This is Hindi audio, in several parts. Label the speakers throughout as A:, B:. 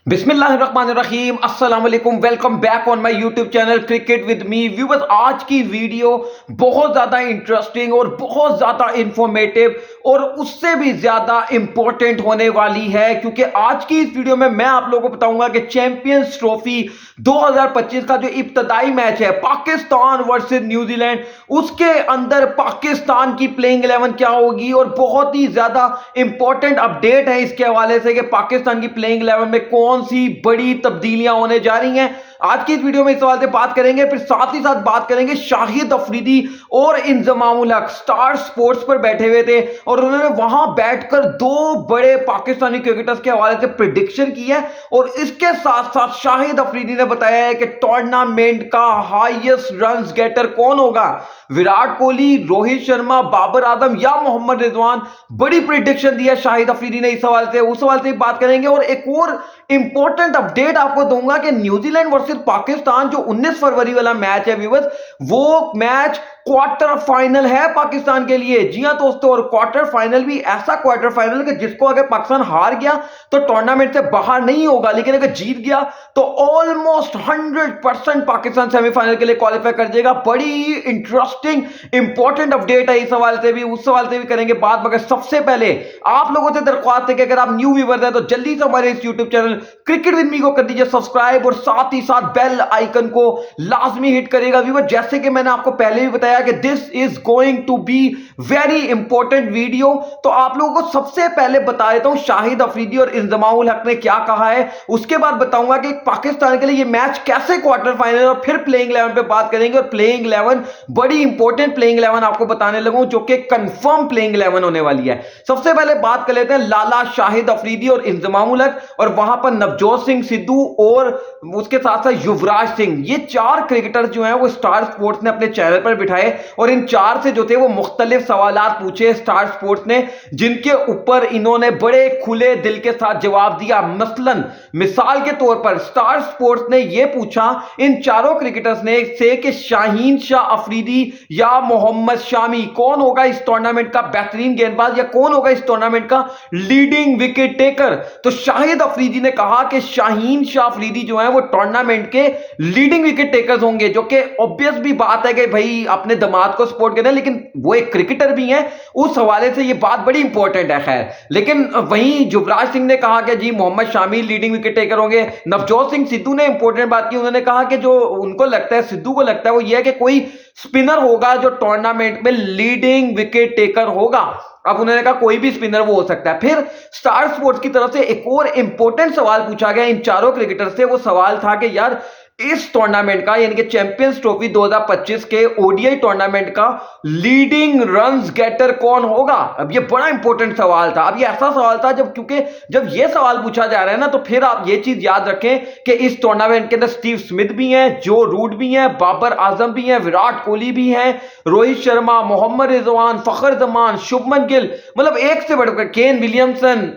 A: बिस्मिल्लाहिर्रहमानिर्रहीम अस्सलाम वालेकुम। Welcome back on my YouTube channel cricket with me. Viewers, आज की वीडियो बहुत ज़्यादा इंटरेस्टिंग और बहुत ज़्यादा इंफॉर्मेटिव और उससे भी ज़्यादा इंपॉर्टेंट होने वाली है, क्योंकि आज की इस वीडियो में मैं आप लोगों को बताऊंगा कि चैंपियंस ट्रॉफी 2025 का जो इब्तदाई मैच है पाकिस्तान वर्सेस न्यूजीलैंड, उसके अंदर पाकिस्तान की प्लेइंग 11 क्या होगी और बहुत ही ज़्यादा इंपॉर्टेंट अपडेट है इसके हवाले से कि पाकिस्तान की प्लेइंग 11 में कौन सी बड़ी तब्दीलियां होने जा रही हैं। आज की इस वीडियो में इस सवाल से बात करेंगे, फिर साथ ही साथ बात करेंगे शाहिद अफरीदी और इंजमामुल हक स्टार स्पोर्ट्स पर बैठे हुए थे और उन्होंने वहां बैठकर दो बड़े पाकिस्तानी क्रिकेटर्स के हवाले से प्रिडिक्शन की है। और इसके साथ साथ शाहिद अफरीदी ने बताया है कि टूर्नामेंट का हाईएस्ट रन्स गेटर कौन होगा, विराट कोहली, रोहित शर्मा, बाबर आजम या मोहम्मद रिजवान। बड़ी प्रिडिक्शन दी है शाहिद अफरीदी ने इस सवाल से, उस सवाल से बात करेंगे। और एक और इंपॉर्टेंट अपडेट आपको दूंगा कि न्यूजीलैंड वर्सेस पाकिस्तान जो 19 फरवरी वाला मैच है व्यूअर्स, वो मैच क्वार्टर फाइनल है पाकिस्तान के लिए। जी हां दोस्तों, और क्वार्टर फाइनल भी ऐसा क्वार्टर फाइनल कि जिसको अगर पाकिस्तान हार गया तो टूर्नामेंट से बाहर नहीं होगा, लेकिन अगर जीत गया तो ऑलमोस्ट 100% पाकिस्तान सेमीफाइनल के लिए क्वालिफाई कर जाएगा। बड़ी इंटरेस्टिंग इंपॉर्टेंट अपडेट है, इस सवाल से भी उस सवाल से भी करेंगे बात। मगर सबसे पहले आप लोगों से दरख्वास्त है कि अगर आप न्यू व्यूअर हैं तो जल्दी से हमारे इस YouTube channel cricket with me को कर दीजिए सब्सक्राइब और साथ ही साथ बेल आइकन को लाजमी हिट करेगा। व्यूअर, जैसे कि मैंने आपको पहले भी बताया कि this is going to be very important video, तो आप लोगों को सबसे पहले बता देता हूं शाहिद अफरीदी और इंजमामुल हक ने क्या कहा है। उसके बाद बताऊंगा कि पाकिस्तान के लिए ये मैच कैसे क्वार्टर फाइनल, और फिर प्लेइंग 11 पे बात करेंगे। और प्लेइंग 11 बड़ी इंपॉर्टेंट प्लेइंग 11 आपको बताने लगूं जो कि कंफर्म प्लेइंग 11 होने वाली है। सबसे पहले बात कर लेते हैं लाला शाहिद अफरीदी और इंजमामुल हक, और वहां पर नवजोत सिंह सिद्धू और उसके साथ साथ युवराज सिंह, ये चार क्रिकेटर्स जो हैं वो स्टार स्पोर्ट्स ने अपने चैनल पर बिठाए और इन चार से जो थे वो मुख्तलिफ सवालात पूछे स्टार स्पोर्ट्स ने, जिनके ऊपर इन्होंने बड़े खुले दिल के साथ जवाब दिया। मसलन मिसाल के तौर पर स्टार स्पोर्ट्स ने यह पूछा इन चारों क्रिकेटर्स ने से कि शाहीन शाह अफरीदी या मोहम्मद शामी कौन होगा इस टूर्नामेंट का बेहतरीन गेंदबाज, या कौन होगा इस टूर्नामेंट का लीडिंग विकेट टेकर। तो शाहिद अफरीदी ने कहा कि शाहीन शाह अफरीदी जो है वो टूर्नामेंट के लीडिंग विकेट टेकर्स होंगे, जो कि ऑब्वियस भी बात है कि भाई अपने दामाद को सपोर्ट करना है, लेकिन वो एक क्रिकेटर भी हैं, उस हवाले से ये बात बड़ी इंपॉर्टेंट है। खैर, लेकिन वहीं युवराज सिंह ने कहा कि जी Mohammed Shami leading wicket taker होंगे। नवजोत सिंह सिद्धू ने इंपॉर्टेंट बात की, उन्होंने कहा कि जो उनको लगता है, सिद्धू को लगता है वो ये है कि कोई स्पिनर होगा जो टूर्नामेंट में लीडिंग विकेट टेकर होगा। अब उन्होंने कहा कोई भी स्पिनर वो हो सकता है। फिर स्टार स्पोर्ट्स की तरफ से एक और इंपॉर्टेंट सवाल पूछा गया इन चारों क्रिकेटर से। वो सवाल था कि यार इस टूर्नामेंट का यानी कि चैंपियंस ट्रॉफी 2025 के ओडीआई टूर्नामेंट का लीडिंग रन्स गेटर कौन होगा। अब ये बड़ा इंपॉर्टेंट सवाल था। अब ये ऐसा सवाल था क्योंकि जब ये सवाल पूछा जा रहा है ना, तो फिर आप ये चीज याद रखें कि इस टूर्नामेंट के अंदर स्टीव स्मिथ भी हैं, जो रूट भी हैं, बाबर आजम भी हैं, विराट कोहली भी हैं, रोहित शर्मा, मोहम्मद रिजवान, फखर जमान, शुभमन गिल, मतलब एक से बढ़कर केन विलियमसन,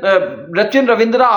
A: सचिन रविंद्रा,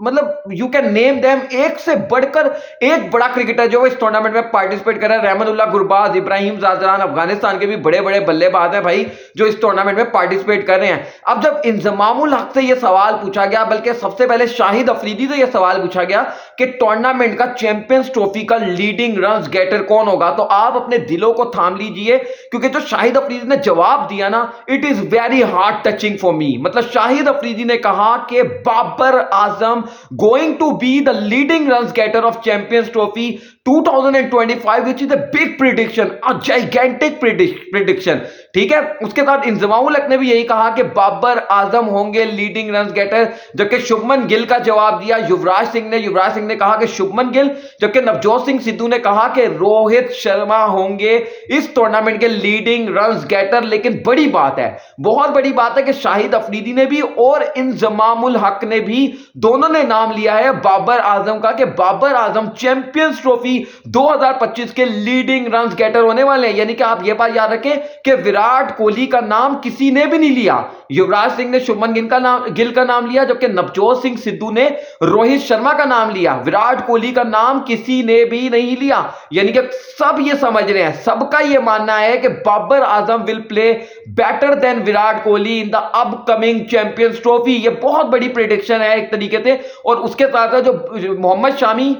A: मतलब यू कैन नेम देम, एक से बढ़कर एक बड़ा क्रिकेटर जो इस टूर्नामेंट में पार्टिसिपेट कर रहा है। रहमतुल्लाह गुरबाज, इब्राहिम जाजरान, अफगानिस्तान के भी बड़े बड़े बल्लेबाज हैं भाई जो इस टूर्नामेंट में पार्टिसिपेट कर रहे हैं। अब जब इंजमामुल हक से यह सवाल पूछा गया, बल्कि सबसे पहले शाहिद अफरीदी से यह सवाल पूछा गया कि टूर्नामेंट का चैंपियंस ट्रॉफी का लीडिंग रन्स गेटर कौन होगा, तो आप अपने दिलों को थाम लीजिए, क्योंकि जो शाहिद अफरीदी ने जवाब दिया ना, it is very heart touching for me. मतलब शाहिद अफरीदी ने कहा कि Babar Azam going to be the leading runs getter of champions trophy 2025, which is a big prediction, a gigantic prediction। ठीक है, उसके साथ इंजमामुल हक ने भी यही कहा कि बाबर आजम होंगे लीडिंग रन्स गेटर, जबकि शुभमन गिल का जवाब दिया युवराज सिंह ने कहा कि शुभमन गिल, जबकि नवजोत सिंह सिद्धू ने कहा कि रोहित शर्मा होंगे इस टूर्नामेंट के लीडिंग रन्स गेटर। लेकिन बड़ी बात है, बहुत बड़ी बात है कि शाहिद अफरीदी ने भी और इंजमामुल हक ने भी, दोनों ने नाम लिया है बाबर आजम का, कि बाबर आजम चैंपियंस ट्रॉफी ट्रॉफी 2025 के लीडिंग रन गेटर होने वाले हैं। यानी कि आप यह बात याद रखें कि विराट कोहली का नाम किसी ने भी नहीं लिया। युवराज सिंह ने शुभमन गिल का नाम लिया, जबकि नवजोत सिंह सिद्धू ने रोहित शर्मा का नाम लिया। विराट कोहली का नाम किसी ने भी नहीं लिया। यानी कि सब ये समझ रहे हैं, सबका ये मानना है कि Babar Azam will play better than Virat Kohli in the upcoming champions trophy. ये बहुत बड़ी प्रेडिक्शन है एक तरीके से। और उसके साथ साथ जो मोहम्मद शामी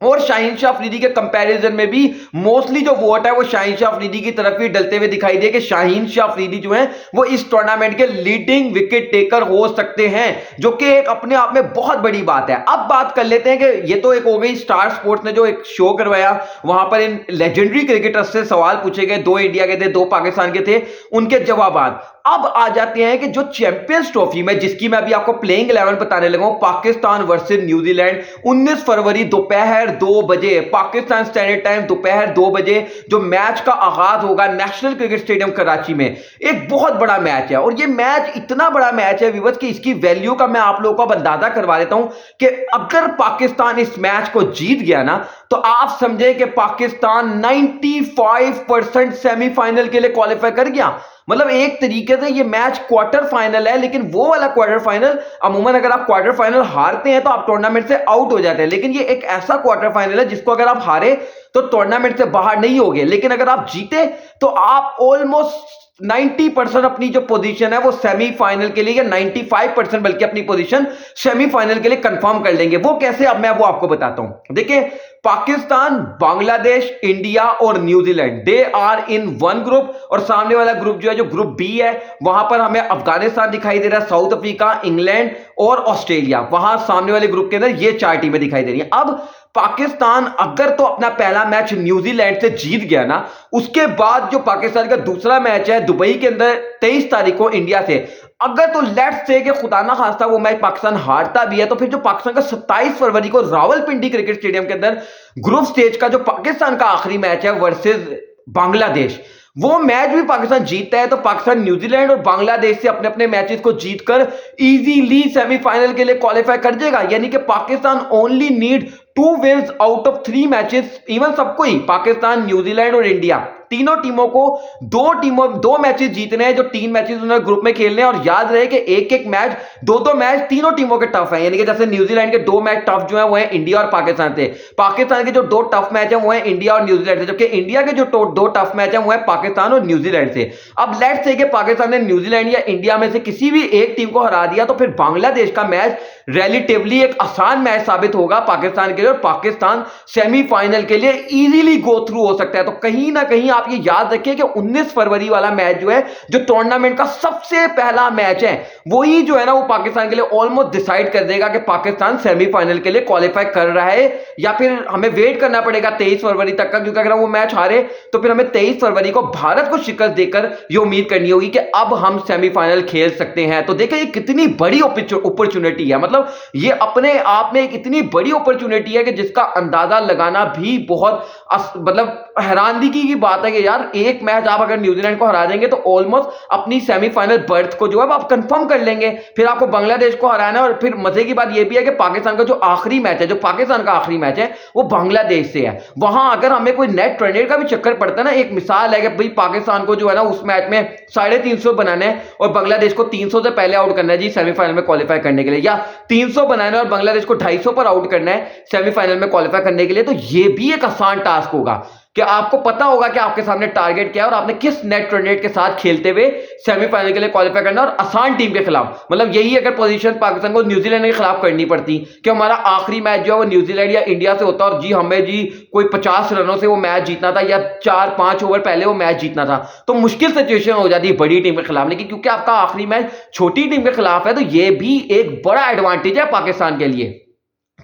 A: और शाहीन शाह अफरीदी के कंपैरिजन में भी मोस्टली जो वोट है वो शाहीन शाह अफरीदी की तरफ ही डलते हुए दिखाई दे कि शाहीन शाह अफरीदी जो है वो इस टूर्नामेंट के लीडिंग विकेट टेकर हो सकते हैं, जो कि एक अपने आप में बहुत बड़ी बात है। अब बात कर लेते हैं कि ये तो एक हो गई स्टार स्पोर्ट्स ने जो एक शो करवाया, वहां पर इन लेजेंडरी क्रिकेटर्स से सवाल पूछे गए, 2 इंडिया के थे 2 पाकिस्तान के थे, उनके जवाब। अब आ जाते हैं कि जो चैंपियंस ट्रॉफी में, जिसकी मैं अभी आपको प्लेइंग 11 बताने लगा हूं, पाकिस्तान वर्सेस न्यूजीलैंड 19 फरवरी दोपहर 2 बजे पाकिस्तान स्टैंडर्ड टाइम दोपहर 2 बजे जो मैच का आगाज होगा नेशनल क्रिकेट स्टेडियम कराची में। एक बहुत बड़ा मैच है और ये मैच इतना बड़ा मैच है विवत कि इसकी वैल्यू का मैं आप लोगों को अंदाजा करवा देता हूं कि अगर पाकिस्तान इस मैच को जीत गया ना तो आप समझे कि पाकिस्तान 95% सेमीफाइनल के लिए क्वालिफाई कर गया। मतलब एक तरीके से ये मैच क्वार्टर फाइनल है, लेकिन वो वाला क्वार्टर फाइनल, अमूमन अगर आप क्वार्टर फाइनल हारते हैं तो आप टूर्नामेंट से आउट हो जाते हैं, लेकिन ये एक ऐसा क्वार्टर फाइनल है जिसको अगर आप हारे तो टूर्नामेंट से बाहर नहीं होगे, लेकिन अगर आप जीते तो आप ऑलमोस्ट 90% अपनी जो पोजीशन है वो सेमीफाइनल के लिए, या 95% बल्कि अपनी पोजीशन सेमीफाइनल के लिए कंफर्म कर लेंगे। वो कैसे, अब मैं वो आपको बताता हूं। देखिए, पाकिस्तान, बांग्लादेश, इंडिया और New Zealand they are in one group, और सामने वाला ग्रुप जो है, जो ग्रुप बी है, वहां पर हमें अफगानिस्तान दिखाई दे रहा है, साउथ अफ्रीका, इंग्लैंड और ऑस्ट्रेलिया। वहां सामने वाले ग्रुप के अंदर ये 4 टीमें दिखाई दे रही हैं। अब पाकिस्तान अगर तो अपना पहला मैच न्यूजीलैंड से जीत गया ना, उसके बाद जो पाकिस्तान का दूसरा मैच है दुबई के अंदर 23 तारीख को इंडिया से, अगर तो लेट्स से कि खुदा ना खास्ता वो मैच पाकिस्तान हारता भी है, तो फिर जो पाकिस्तान का 27 फरवरी को रावलपिंडी क्रिकेट स्टेडियम के अंदर ग्रुप स्टेज का जो पाकिस्तान का आखिरी मैच है वर्सेस बांग्लादेश, वो मैच भी पाकिस्तान जीतता है तो पाकिस्तान न्यूजीलैंड और बांग्लादेश से अपने अपने मैचेस को जीतकर इजीली सेमीफाइनल के लिए क्वालिफाई कर जाएगा। यानी कि Pakistan only need 2 wins out of 3 matches. Even सबको ही, पाकिस्तान, न्यूजीलैंड और इंडिया, तीनों टीमों को 2 मैचेस जीतने हैं, जो 3 मैचेस उन्होंने ग्रुप में खेलने हैं। और याद रहे कि एक मैच, 2 मैच तीनों टीमों के टफ हैं। यानी कि जैसे न्यूजीलैंड के 2 मैच टफ जो है वो है इंडिया और पाकिस्तान से, पाकिस्तान के जो 2 टफ मैच है वो है इंडिया और न्यूजीलैंड से, जबकि इंडिया के जो 2 टफ मैच है वो है पाकिस्तान और न्यूजीलैंड से। अब लेट्स से कि पाकिस्तान ने न्यूजीलैंड या इंडिया में से किसी भी एक टीम को हरा दिया, तो फिर बांग्लादेश का मैच रिलेटिवली एक आसान मैच साबित होगा पाकिस्तान के लिए, और पाकिस्तान सेमीफाइनल के लिए इजीली गो थ्रू हो सकता है। तो कहीं ना कहीं आप ये याद रखिए कि 19 फरवरी वाला मैच जो है, जो टूर्नामेंट का सबसे पहला मैच है, वही जो है ना वो पाकिस्तान के लिए ऑलमोस्ट डिसाइड कर देगा कि पाकिस्तान सेमीफाइनल के लिए क्वालिफाई कर रहा है या फिर हमें वेट करना पड़ेगा 23 फरवरी तक का, क्योंकि अगर वो मैच हारे तो फिर हमें 23 फरवरी को भारत को शिकस्त देकर ये उम्मीद करनी होगी कि अब हम सेमीफाइनल खेल सकते हैं। तो देखिए ये कितनी बड़ी अपॉर्चुनिटी है, मतलब ये अपने आप में एक इतनी बड़ी अपॉर्चुनिटी है कि जिसका अंदाजा लगाना भी बहुत मतलब हैरानगी की बात है कि यार एक मैच आप अगर न्यूजीलैंड को हरा देंगे तो ऑलमोस्ट अपनी सेमीफाइनल बर्थ को जो है आप कंफर्म कर लेंगे। फिर आपको बांग्लादेश को हराना है, और फिर मजे की बात यह भी है कि पाकिस्तान का जो आखिरी मैच है, जो पाकिस्तान का आखिरी मैच है वो बांग्लादेश से है। वहां अगर हमें कोई नेट रन रेट का भी चक्कर पड़ता है ना, एक मिसाल है कि भाई पाकिस्तान को जो है ना उस मैच में 350 बनाने हैं और बांग्लादेश को 300 से पहले आउट करना है जी सेमीफाइनल में क्वालिफाई करने के लिए, या 300 बनाना है और बांग्लादेश को 250 पर आउट करना है सेमीफाइनल में क्वालिफाई करने के लिए, तो ये भी एक आसान टास्क होगा कि आपको पता होगा कि आपके सामने टारगेट क्या है और आपने किस नेट रन रेट के साथ खेलते हुए सेमीफाइनल के लिए क्वालिफाई करना है, और आसान टीम के खिलाफ। मतलब यही अगर पोजीशन पाकिस्तान को न्यूजीलैंड के खिलाफ करनी पड़ती कि हमारा आखिरी मैच जो है वो न्यूजीलैंड या इंडिया से होता और जी हमें जी कोई 50 रनों से वो मैच जीतना था या 4-5 ओवर पहले वो मैच जीतना था, तो मुश्किल सिचुएशन हो जाती है बड़ी टीम के खिलाफ। लेकिन क्योंकि आपका आखिरी मैच छोटी टीम के खिलाफ है तो ये भी एक बड़ा एडवांटेज है पाकिस्तान के लिए।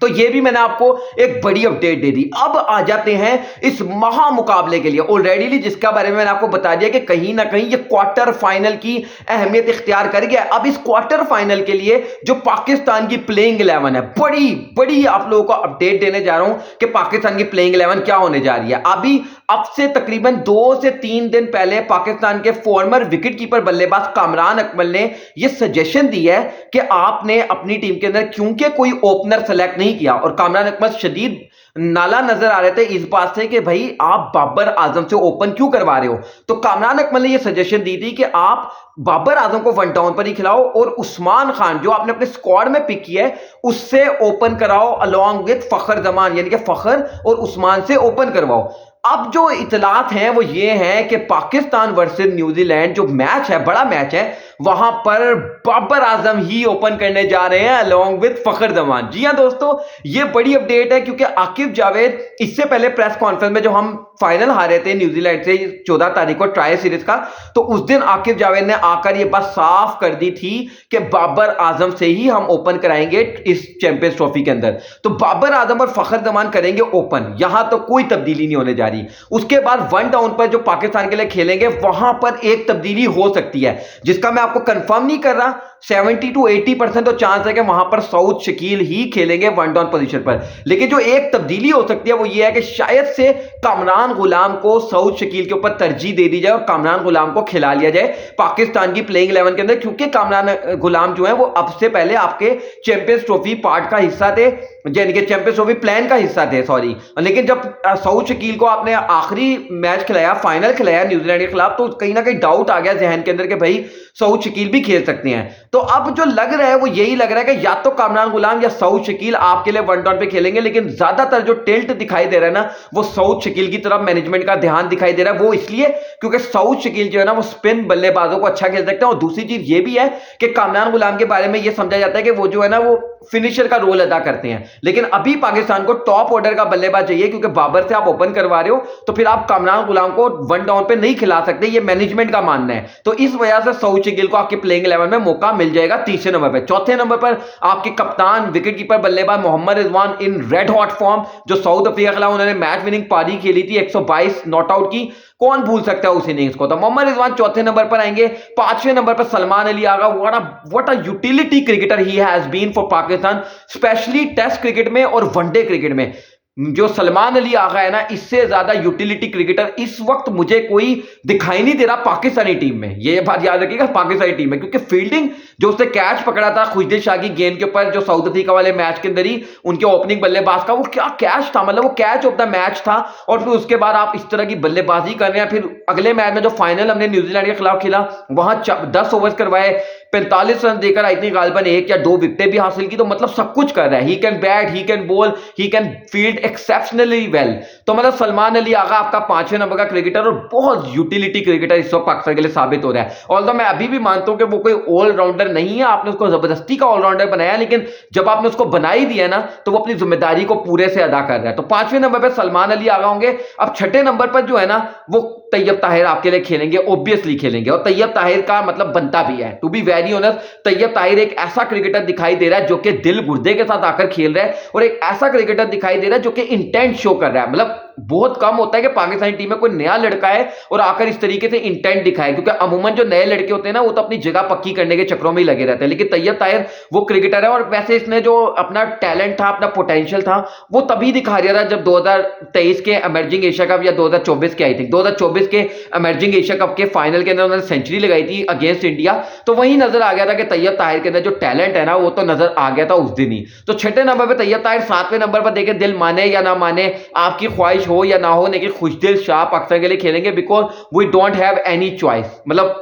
A: तो ये भी मैंने आपको एक बड़ी अपडेट दे दी। अब आ जाते हैं इस महा मुकाबले के लिए ऑलरेडी, जिसका बारे में मैंने आपको बता दिया कि कहीं ना कहीं ये क्वार्टर फाइनल की अहमियत इख्तियार कर गया। अब इस क्वार्टर फाइनल के लिए जो पाकिस्तान की प्लेइंग 11 है, बड़ी आप लोगों को अपडेट देने जा रहा हूं कि पाकिस्तान की प्लेइंग 11 क्या होने जा रही है। अभी अब से तकरीबन 2 से 3 दिन पहले पाकिस्तान के फॉर्मर विकेटकीपर बल्लेबाज कामरान अकमल ने यह सजेशन दी है कि आपने अपनी टीम के अंदर क्योंकि कोई ओपनर सेलेक्ट नहीं किया, और कामरान अकमल शदीद नाला नजर आ रहे थे इस बात से कि भाई आप बाबर आजम से ओपन क्यों करवा रहे हो। तो कामरान अकमल ने यह सजेशन दी थी कि आप बाबर आजम को वन डाउन पर ही खिलाओ और उस्मान खान जो आपने अपने स्क्वाड में पिक किया है उससे ओपन कराओ अलॉन्ग विद फखर जमान, यानी कि फखर और उस्मान से ओपन करवाओ। अब जो इतलात हैं वो ये हैं कि पाकिस्तान वर्सेस न्यूजीलैंड जो मैच है, बड़ा मैच है, वहां पर बाबर आजम ही ओपन करने जा रहे हैं अलॉन्ग विद फखर जमान। जी हां दोस्तों, ये बड़ी अपडेट है क्योंकि आकिब जावेद इससे पहले प्रेस कॉन्फ्रेंस में जो हम फाइनल हारे थे न्यूजीलैंड से 14 तारीख को ट्रायल सीरीज का, तो उस दिन आकिब जावेद ने आकर ये बात साफ कर दी थी कि बाबर आजम से ही हम ओपन कराएंगे इस चैंपियंस ट्रॉफी के अंदर। तो बाबर आजम और फखर जमान करेंगे ओपन, यहां तो कोई तब्दीली नहीं होने जा रही। उसके बाद वन डाउन पर जो पाकिस्तान के लिए खेलेंगे वहां पर एक तब्दीली हो सकती है जिसका मैं आपको कंफर्म नहीं कर रहा। 70 to 80% तो चांस है कि वहां पर सऊद शकील ही खेलेंगे वन डाउन पोजीशन पर। लेकिन जो एक तब्दीली हो सकती है वो ये है कि शायद से कामरान गुलाम को सऊद शकील के ऊपर तरजीह दे दी जाए और कामरान गुलाम को खिला लिया जाए पाकिस्तान की प्लेइंग 11 के अंदर, क्योंकि कामरान गुलाम जो है वो अब से पहले आपके चैंपियंस ट्रॉफी पार्ट का हिस्सा थे, यानी कि चैंपियंस ट्रॉफी प्लान का हिस्सा थे, सॉरी। लेकिन जब सऊद शकील को आपने आखिरी मैच खिलाया, फाइनल खिलाया न्यूजीलैंड के खिलाफ, तो कहीं ना कहीं डाउट आ गया जहन के अंदर कि भाई सऊद शकील भी खेल सकते हैं। तो अब जो लग रहा है वो यही लग रहा है कि या तो कामरान गुलाम या सऊद शकील आपके लिए वन डाउन पे खेलेंगे, लेकिन ज्यादातर जो टिल्ट दिखाई दे रहा है ना वो सऊद शकील की तरफ मैनेजमेंट का ध्यान दिखाई दे रहा है। वो इसलिए क्योंकि सऊद शकील जो है ना वो स्पिन बल्लेबाजों को अच्छा खेल सकते हैं, और दूसरी चीज ये भी है कि कामरान गुलाम के बारे में ये समझा जाता है कि वो जो है ना वो फिनिशर का रोल अदा करते हैं। लेकिन अभी पाकिस्तान को टॉप ऑर्डर का बल्लेबाज चाहिए, क्योंकि बाबर से आप ओपन करवा रहे हो तो फिर आप कामरान गुलाम को वन डाउन पे नहीं खिला सकते, ये मैनेजमेंट का मानना है। तो इस वजह से सऊद शकील को आपके प्लेइंग 11 में मौका मिल जाएगा तीसरे नंबर पर। चौथे नंबर पर आपके कप्तान विकेट कीपर बल्लेबाज Mohammad Rizwan in red hot form, जो साउथ अफ्रीका के खिलाफ उन्होंने मैच विनिंग पारी खेली थी 122 नॉट आउट की, कौन भूल सकता है उस इनिंग्स को। तो मोहम्मद रिजवान चौथे नंबर पर आएंगे। पांचवें नंबर पर Salman Ali Agha, what a utility cricketer he has been for Pakistan, specially test cricket में और वनडे क्रिकेट में। जो सलमान अली आगा है ना, इससे ज्यादा यूटिलिटी क्रिकेटर इस वक्त मुझे कोई दिखाई नहीं दे रहा पाकिस्तानी टीम में। ये बात याद रखिएगा, पाकिस्तानी टीम में, क्योंकि फील्डिंग जो उसने कैच पकड़ा था खुशदिल शाह की गेंद के ऊपर जो साउथ अफ्रीका वाले मैच के अंदर ही उनके ओपनिंग बल्लेबाज का, वो क्या कैच था, मतलब वो कैच ऑफ द मैच था। और फिर उसके बाद आप इस तरह की बल्लेबाजी कर रहे हैं। फिर अगले मैच में जो फाइनल हमने न्यूजीलैंड के खिलाफ खेला वहां 10 ओवर करवाए, 45 रन देकर आई थिंक गालिबन 1 या 2 विकेटें भी हासिल की। तो मतलब सब कुछ कर रहा है, he can bat, he can ball, he can field exceptionally well. तो मतलब सलमान अली आगा आपका 5वें नंबर का क्रिकेटर और बहुत यूटिलिटी क्रिकेटर इस वक्त पाकिस्तान के लिए साबित हो रहा है। ऑल्दो मैं अभी भी मानता हूं कि वो कोई ऑलराउंडर नहीं है, आपने उसको जबरदस्ती का ऑलराउंडर बनाया, लेकिन जब आपने उसको बना ही दिया ना तो वो अपनी जिम्मेदारी को पूरे से अदा कर रहा है। तो 5वें नंबर पर सलमान अली आगा होंगे। अब 6ठे नंबर पर जो है ना वो तैयब ताहिर आपके लिए खेलेंगे, ऑब्वियसली खेलेंगे। और तैयब ताहिर का मतलब बनता भी है, to be very honest. Tayyab Tahir एक ऐसा क्रिकेटर दिखाई दे रहा है जो कि दिल गुर्दे के साथ आकर खेल रहा है, और एक ऐसा क्रिकेटर दिखाई दे रहा है जो कि इंटेंट शो कर रहा है। मतलब बहुत कम होता है कि पाकिस्तानी टीम में कोई नया लड़का है और आकर इस तरीके से इंटेंट दिखाए, क्योंकि अमूमन जो नए लड़के होते हैं ना वो तो अपनी जगह पक्की करने के चक्रों में ही लगे रहते हैं। लेकिन तैयब ताहिर वो क्रिकेटर है, और वैसे इसने जो अपना टैलेंट था, अपना पोटेंशियल था, वो तभी दिखा रहा था जब 2023 के इमर्जिंग एशिया कप या 2024 के, आई थिंक 2024 के इमर्जिंग एशिया कप के फाइनल के अंदर उन्होंने सेंचुरी लगाई थी अगेंस्ट इंडिया। तो वही नजर आ गया था कि तैयब ताहिर के अंदर जो टैलेंट है ना वो तो नजर आ गया था उस दिन ही। तो 6ठे नंबर पर तैयब ताहिर, 7वें नंबर पर देखें, दिल माने या ना माने, आपकी ख्वाहिश हो या ना हो, लेकिन खुशदिल शाह पाकिस्तान के लिए खेलेंगे, because we don't have any choice. मतलब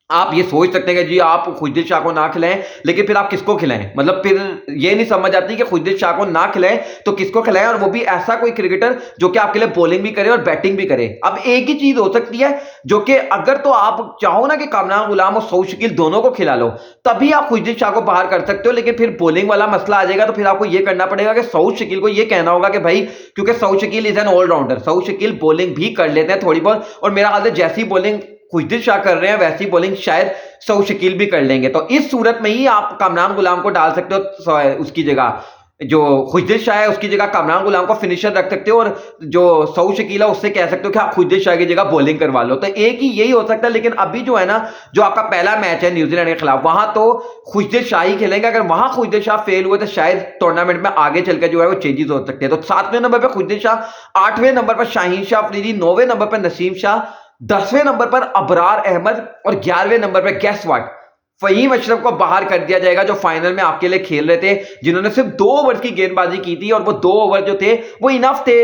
A: आप ये सोच सकते हैं कि जी आप खुशदिल शाह को ना खिलाएं, लेकिन फिर आप किसको खिलाएं? मतलब फिर ये नहीं समझ आती कि खुशदिल शाह को ना खिलाएं तो किसको खिलाएं, और वो भी ऐसा कोई क्रिकेटर जो कि आपके लिए बॉलिंग भी करे और बैटिंग भी करे। अब एक ही चीज हो सकती है जो कि अगर तो आप चाहो ना कि कामरान गुलाम और सऊद शकील दोनों को खिला लो, तभी आप खुशदिल शाह को बाहर कर सकते हो। लेकिन फिर बॉलिंग वाला मसला आ जाएगा, तो फिर आपको यह करना पड़ेगा कि सऊद शकील को यह कहना होगा कि भाई, क्योंकि Saud Shakeel is an allrounder, Saud Shakeel bowling भी कर लेते हैं थोड़ी बहुत, और मेरा ख्याल है जैसी बॉलिंग खुशदिल शाह कर रहे हैं वैसी बॉलिंग शायद सऊद शकील भी कर लेंगे। तो इस सूरत में ही आप कामरान गुलाम को डाल सकते हो उसकी जगह, जो खुशदिल शाह है उसकी जगह कामरान गुलाम को फिनिशर रख सकते हो, और जो सऊद शकील है उससे कह सकते हो कि आप खुशदिल शाह की जगह बॉलिंग करवा लो। तो एक ही यही हो सकता है। लेकिन अभी जो है ना, जो आपका पहला मैच है न्यूजीलैंड के खिलाफ, वहां तो खुशदिल शाह ही खेलेंगे। अगर वहां खुशदिल शाह फेल हुए तो शायद टूर्नामेंट में आगे चलकर जो है वो चेंजेस हो सकते हैं। तो 7वें नंबर पर खुशदिल शाह, 8वें नंबर पर शाहीन शाह अफरीदी, 9वें नंबर पर नसीम शाह, 10वें नंबर पर अबरार अहमद, और 11वें नंबर पर गेस व्हाट, फहीम अशरफ को बाहर कर दिया जाएगा, जो फाइनल में आपके लिए खेल रहे थे, जिन्होंने सिर्फ 2 ओवर की गेंदबाजी की थी और वो 2 ओवर जो थे वो इनफ थे।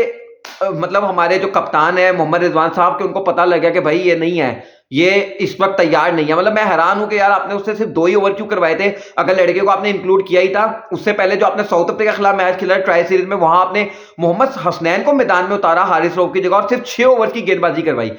A: मतलब हमारे जो कप्तान है मोहम्मद रिजवान साहब के, उनको पता लग गया कि भाई ये नहीं है, ये इस वक्त तैयार नहीं है। मतलब मैं हैरान हूं कि यार आपने उससे सिर्फ 2 ही ओवर क्यों करवाए थे, अगर लड़के को आपने इंक्लूड किया ही था। उससे पहले जो आपने साउथ अफ्रीका के खिलाफ मैच खेला ट्राई सीरीज में, वहां आपने मोहम्मद हसनैन को मैदान में उतारा हारिस रऊफ की जगह और सिर्फ 6 ओवर की गेंदबाजी करवाई।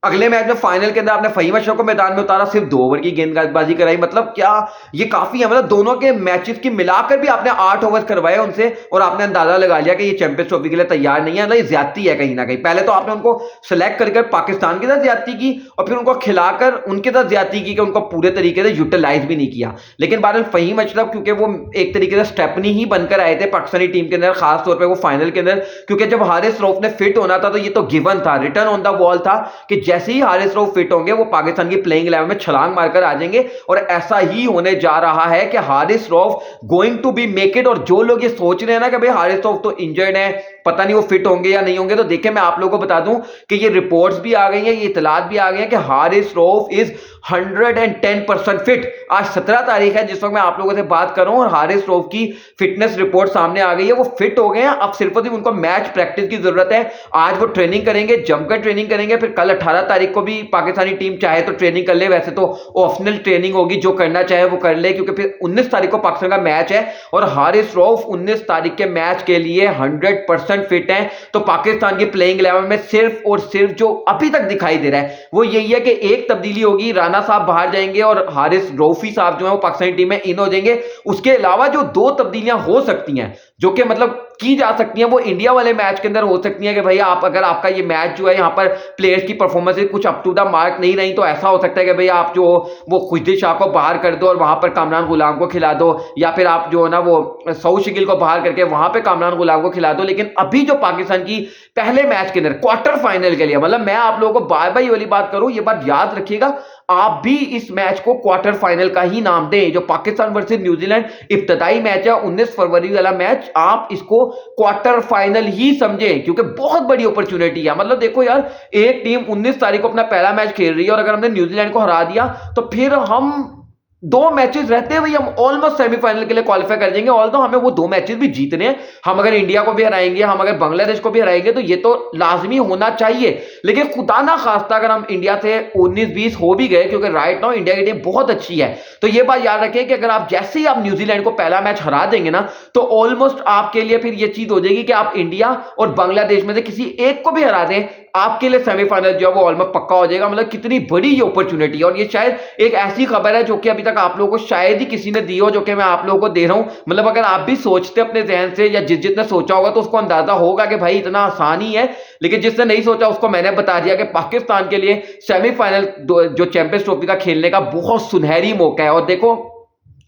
A: अगले मैच में फाइनल के अंदर आपने फहीम अशरफ को मैदान में उतारा, सिर्फ 2 ओवर की गेंदबाजी कराई। मतलब क्या ये काफी है, मतलब दोनों के मैचेस की मिलाकर भी आपने 8 ओवर करवाए उनसे और आपने अंदाजा लगा लिया कि ये चैंपियंस ट्रॉफी के लिए तैयार नहीं है। मतलब ये ज्यादती है कहीं ना कहीं। पहले तो आपने उनको सेलेक्ट कर पाकिस्तान के साथ ज्यादती की और फिर उनको खिलाकर उनके साथ ज्यादती की कि उनको पूरे तरीके से यूटिलाइज भी नहीं किया। लेकिन बहरहाल फहीम अशरफ क्योंकि वो एक तरीके से स्टेपनी ही बनकर आए थे पाकिस्तानी टीम के अंदर, खासतौर पर वो फाइनल के अंदर, क्योंकि जब हारिस रऊफ ने फिट होना था तो ये तो गिवन था, रिटर्न ऑन द वॉल था कि जैसे ही हारिस रऊफ फिट होंगे वो पाकिस्तान की प्लेइंग 11 में छलांग मारकर आ जाएंगे। और ऐसा ही होने जा रहा है कि Haris Rauf going to be make it. और जो लोग ये सोच रहे हैं ना कि भाई हारिस रऊफ तो इंजर्ड है, पता नहीं वो फिट होंगे या नहीं होंगे, तो देखिए मैं आप लोगों को बता दूं कि ये रिपोर्ट्स भी आ गई हैं, ये इतलात भी आ गई हैं कि हारिस रऊफ इज 110% फिट। आज 17 तारीख है जिस वक्त मैं आप लोगों से बात कर रहा हूं और हारिस रऊफ की फिटनेस रिपोर्ट सामने आ गई है, वो फिट हो गए हैं। अब सिर्फ उनको मैच प्रैक्टिस की जरूरत है। आज वो ट्रेनिंग करेंगे, जमकर ट्रेनिंग करेंगे, फिर कल 18 तारीख को भी पाकिस्तानी टीम चाहे तो ट्रेनिंग कर ले, वैसे तो ऑप्शनल ट्रेनिंग होगी, जो करना चाहे वो कर ले, क्योंकि फिर 19 तारीख को पाकिस्तान का मैच है और हारिस रऊफ 19 तारीख के मैच के लिए 100% फिट है। तो पाकिस्तान की प्लेइंग 11 में सिर्फ और सिर्फ जो अभी तक दिखाई दे रहा है वो यही है कि एक तब्दीली होगी, राना साहब बाहर जाएंगे और हारिस रऊफी साहब जो है वो पाकिस्तानी टीम में इन हो जाएंगे। उसके अलावा जो 2 तब्दीलियां हो सकती हैं, जो कि मतलब की जा सकती हैं, वो इंडिया वाले मैच के अंदर हो सकती है कि भैया आप अगर आपका ये मैच जो है यहाँ पर प्लेयर्स की परफॉर्मेंस कुछ अप टू द मार्क नहीं रही, तो ऐसा हो सकता है कि भैया आप जो वो खुशदिल शाह को बाहर कर दो और वहां पर कामरान गुलाम को खिला दो, या फिर आप जो है ना वो सऊद शकील को बाहर करके वहां पे कामरान गुलाम को खिला दो। लेकिन अभी जो पाकिस्तान की पहले मैच के अंदर क्वार्टर फाइनल के लिए, मतलब मैं आप लोगों को बार बार ये वाली बात करूं, ये बात याद रखिएगा, आप भी इस मैच को क्वार्टर फाइनल का ही नाम दें। जो पाकिस्तान वर्सेस न्यूजीलैंड इब्तदाई मैच है 19 फरवरी वाला मैच, आप इसको क्वार्टर फाइनल ही समझें, क्योंकि बहुत बड़ी अपॉर्चुनिटी है। मतलब देखो यार, एक टीम 19 तारीख को अपना पहला मैच खेल रही है और अगर हमने न्यूजीलैंड को हरा दिया तो फिर हम 2 मैचेस रहते हुए हम ऑलमोस्ट सेमीफाइनल के लिए क्वालिफाई कर जाएंगे। ऑल तो हमें वो 2 मैचेस भी जीतने हैं। हम अगर इंडिया को भी हराएंगे, हम अगर बांग्लादेश को भी हराएंगे, तो ये तो लाजमी होना चाहिए। लेकिन खुदा ना खास्ता अगर हम इंडिया से 19-20 हो भी गए, क्योंकि राइट नाउ इंडिया की टीम बहुत अच्छी है, तो ये बात याद रखें कि अगर आप जैसे ही आप न्यूजीलैंड को पहला मैच हरा देंगे ना, तो ऑलमोस्ट आपके लिए फिर ये चीज हो जाएगी कि आप इंडिया और बांग्लादेश में से किसी एक को भी हरा दें, आपके लिए सेमीफाइनल जो है वो ऑलमोस्ट पक्का हो जाएगा। मतलब कितनी बड़ी ये अपॉर्चुनिटी है। और ये शायद एक ऐसी खबर है जो कि अभी तक आप लोगों को शायद ही किसी ने दी हो, जो कि मैं आप लोगों को दे रहा हूं। मतलब अगर आप भी सोचते अपने जहन से, या जिसने सोचा होगा तो उसको अंदाजा होगा कि भाई इतना आसान ही है, लेकिन जिसने नहीं सोचा उसको मैंने बता दिया कि पाकिस्तान के लिए सेमीफाइनल जो चैंपियंस ट्रॉफी का खेलने का बहुत सुनहरी मौका है। और देखो,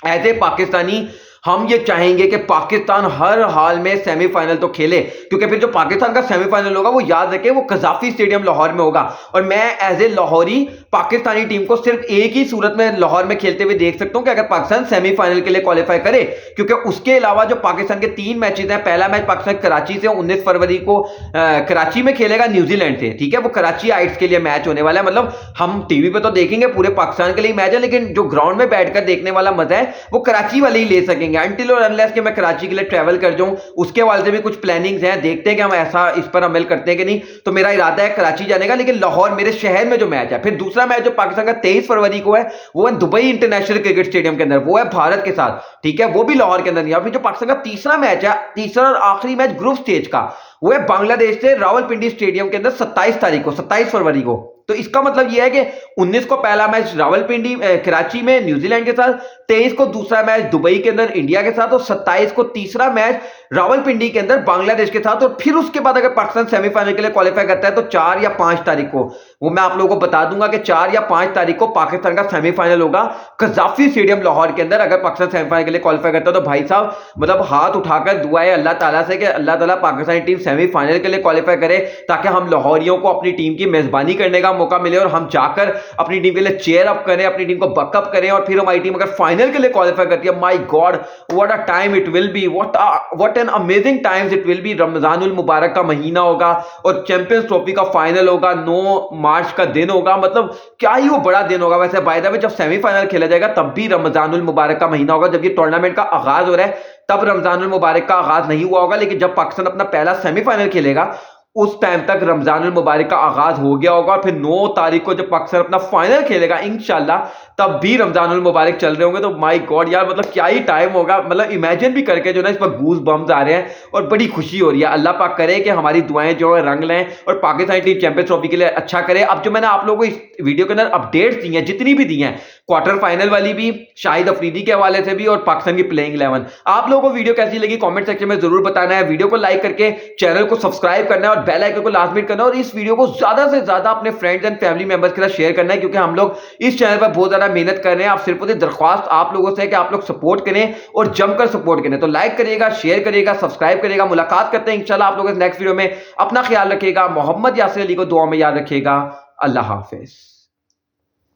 A: एज ए पाकिस्तानी हम ये चाहेंगे कि पाकिस्तान हर हाल में सेमीफाइनल तो खेले, क्योंकि फिर जो पाकिस्तान का सेमीफाइनल होगा वो याद रखें वो कजाफी स्टेडियम लाहौर में होगा। और मैं as a Lahori Pakistani team को सिर्फ एक ही सूरत में लाहौर में खेलते हुए देख सकता हूं कि अगर पाकिस्तान सेमीफाइनल के लिए क्वालिफाई करे, क्योंकि उसके अलावा जो पाकिस्तान के 3 मैचेस हैं, पहला मैच पाकिस्तान कराची से 19 फरवरी को कराची में खेलेगा न्यूजीलैंड से, ठीक है, वो कराची आइट्स के लिए मैच होने वाला है। मतलब हम टीवी पे तो देखेंगे पूरे पाकिस्तान के लिए मैच है, लेकिन जो ग्राउंड में बैठकर देखने वाला मजा है वो कराची वाले ही ले सकेंगे, अनटिल और अनलेस कि मैं कराची के लिए ट्रैवल कर जाऊं। उसके वाले से भी कुछ प्लानिंग्स हैं, देखते हैं कि हम ऐसा इस पर अमल करते हैं कि नहीं। तो मेरा इरादा है कराची जाने का, लेकिन लाहौर मेरे शहर में जो मैच है। फिर दूसरा मैच जो पाकिस्तान का 23 फरवरी को है वो है दुबई इंटरनेशनल क्रिकेट स्टेडियम के अंदर, वो है भारत के साथ, ठीक है, वो भी लाहौर के अंदर नहीं। फिर जो पाकिस्तान का तीसरा मैच है, तीसरा और आखिरी मैच ग्रुप स्टेज का, वो है बांग्लादेश से रावलपिंडी स्टेडियम के अंदर 27 तारीख को, 27 फरवरी को। तो इसका मतलब यह है कि 19 को पहला मैच रावलपिंडी कराची में न्यूजीलैंड के साथ, 23 को दूसरा मैच दुबई के अंदर इंडिया के साथ, और 27 को तीसरा मैच रावलपिंडी के अंदर बांग्लादेश के साथ। और फिर उसके बाद अगर पाकिस्तान सेमीफाइनल के लिए क्वालिफाई करता है तो 4 या 5 तारीख को, वो मैं आप लोगों को बता दूंगा कि 4 या 5 तारीख को पाकिस्तान का सेमीफाइनल होगा कजाफी स्टेडियम लाहौर के अंदर। अगर पाकिस्तान सेमीफाइनल के लिए क्वालिफाई करता है तो भाई साहब मतलब हाथ उठाकर दुआ है अल्लाह ताला से कि अल्लाह ताला पाकिस्तानी टीम सेमीफाइनल के लिए क्वालिफाई करे, ताकि हम लाहौरियों को अपनी टीम की मेजबानी करने का मौका मिले और हम जाकर अपनी टीम के लिए चेयर अप करें, अपनी टीम को बकअप करें, और फिर हमारी टीम अगर फाइनल फाइनल के लिए क्वालिफाई करती है, my God what a time it will be, what an amazing times it will be. रमजानुल मुबारक का महीना होगा और चैंपियंस ट्रॉफी का फाइनल होगा, 9 मार्च का दिन होगा, मतलब क्या ही वो बड़ा दिन होगा। वैसे बाय द वे जब सेमीफाइनल खेला जाएगा तब भी रमजानुल मुबारक का महीना होगा, जब ये टूर्नामेंट का आगाज हो रहा है तब रमजानुल मुबारक का आगाज नहीं हुआ होगा, लेकिन जब पाकिस्तान अपना पहला सेमीफाइनल खेलेगा उस टाइम तक रमजानुल मुबारक का आगाज हो गया होगा। फिर 9 तारीख को जब पाकिस्तान अपना फाइनल खेलेगा इंशाल्लाह तब भी रमजानुल मुबारक चल रहे होंगे। तो माय गॉड यार, मतलब क्या ही टाइम होगा, मतलब इमेजिन भी करके जो ना इस पर गूज बम्स आ रहे हैं और बड़ी खुशी हो रही है। अल्लाह पाक करे कि हमारी दुआएं जो है रंग लें और पाकिस्तानी टीम चैंपियंस ट्रॉफी के लिए अच्छा करे। अब जो मैंने आप लोगों को इस वीडियो के अंदर अपडेट्स दी हैं, जितनी भी दी हैं, क्वार्टर फाइनल वाली भी, शाहिद अफरीदी के हवाले से भी और पाकिस्तान की प्लेइंग 11, आप लोगों को वीडियो कैसी लगी कमेंट सेक्शन में जरूर बताना है। वीडियो को लाइक करके चैनल को सब्सक्राइब करना है और बेल आइकन को लाजमी करना है और इस वीडियो को ज्यादा से ज्यादा अपने फ्रेंड्स एंड फैमिली मेंबर्स के साथ शेयर करना है, क्योंकि हम लोग इस चैनल पर बहुत ज्यादा मेहनत कर रहे हैं। आप सिर्फ मुझे दरख्वास्त आप लोगों से है कि आप लोग सपोर्ट करें और जमकर सपोर्ट करें। तो लाइक करिएगा, शेयर करिएगा, सब्सक्राइब करिएगा। मुलाकात करते हैं इंशाल्लाह आप लोगों से नेक्स्ट वीडियो में। अपना ख्याल रखिएगा, मोहम्मद यासिर अली को दुआ में याद रखिएगा। अल्लाह हाफिज।